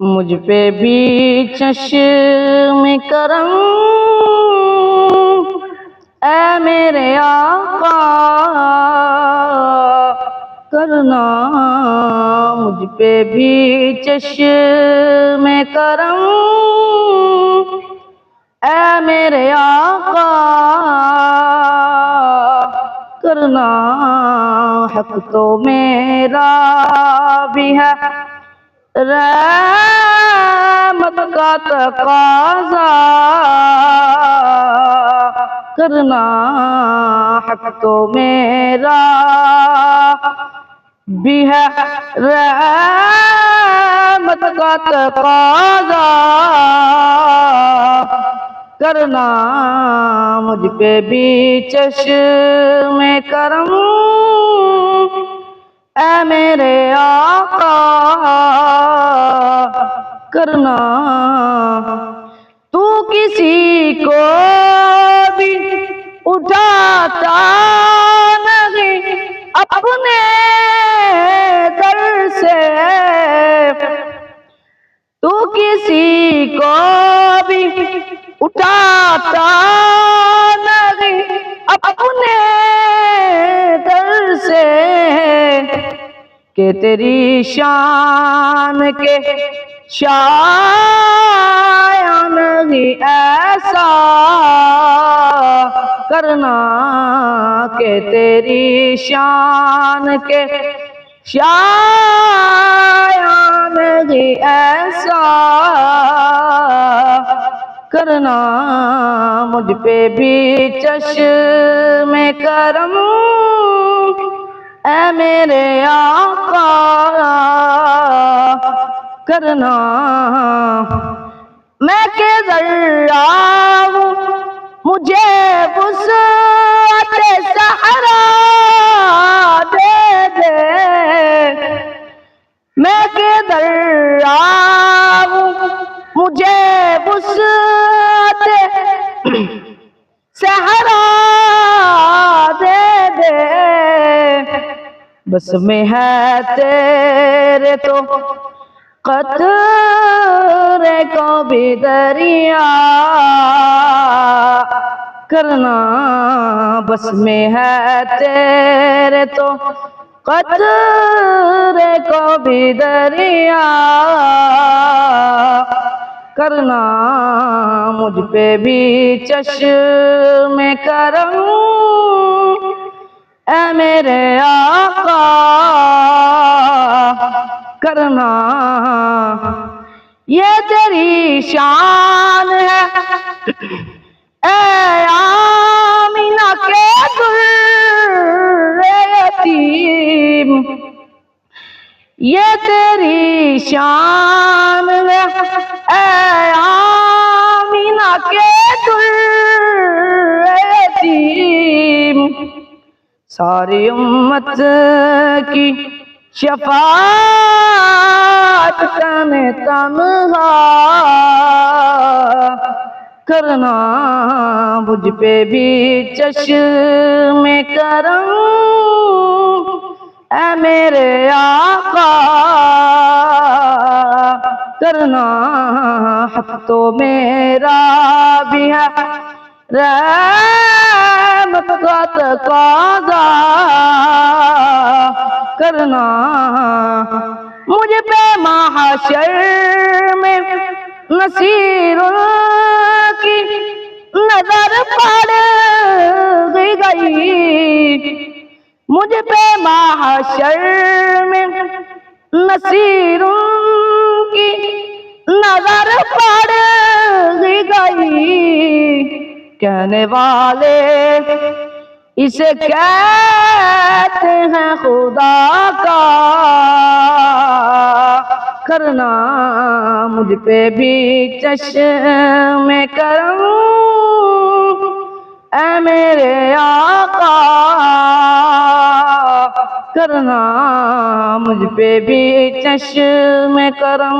मुझ पे भी चश्म करम ऐ मेरे आका करना। मुझ पे भी चश्म करम ऐ मेरे आका करना। हक तो मेरा भी है, रहमत का तकाज़ा करना। हक तो मेरा भी है, रहमत का तकाज़ा करना। मुझ पे भी चश्मे करम ऐ मेरे आका करना। तू किसी को भी उठाता नहीं अपने दर से, तू किसी को भी उठाता नहीं अपने दर से, कि तेरी शान के शायान ही ऐसा करना। कि तेरी शान के शायान ही ऐसा करना। मुझ पे भी चश्मे करम ऐ मेरे आका करना। मैं के ज़र्रा हूँ मुझे वुसअत सहरा दे दे। मैं के ज़र्रा हूँ मुझे वुसअत सहरा दे दे। बस में है तेरे तो कतरे को भी दरिया करना। बस में है तेरे तो कतरे को भी दरिया करना। मुझ पे भी चश्मे करम ऐ मेरे आका करना। ये तेरी शान है ऐ आमीना के दुर्रे यतीम। ये तेरी शान है ऐ आमीना के दुर्रे यतीम। सारी उम्मत की शफाअत तने तन्हा करना। मुझ पे भी चश्मे करम ऐ मेरे आका करना। हक तो मेरा भी है, रहमत का तकाज़ा करना। मुझ पे महशर में नसीरों की नजर पड़ गई। मुझ पे महशर में नसीरों की नजर पड़ गई। कहने वाले इसे कहते हैं खुदा का करना। मुझ पे भी चश्मे करम ऐ मेरे आका करना। मुझ पे भी चश्मे करम।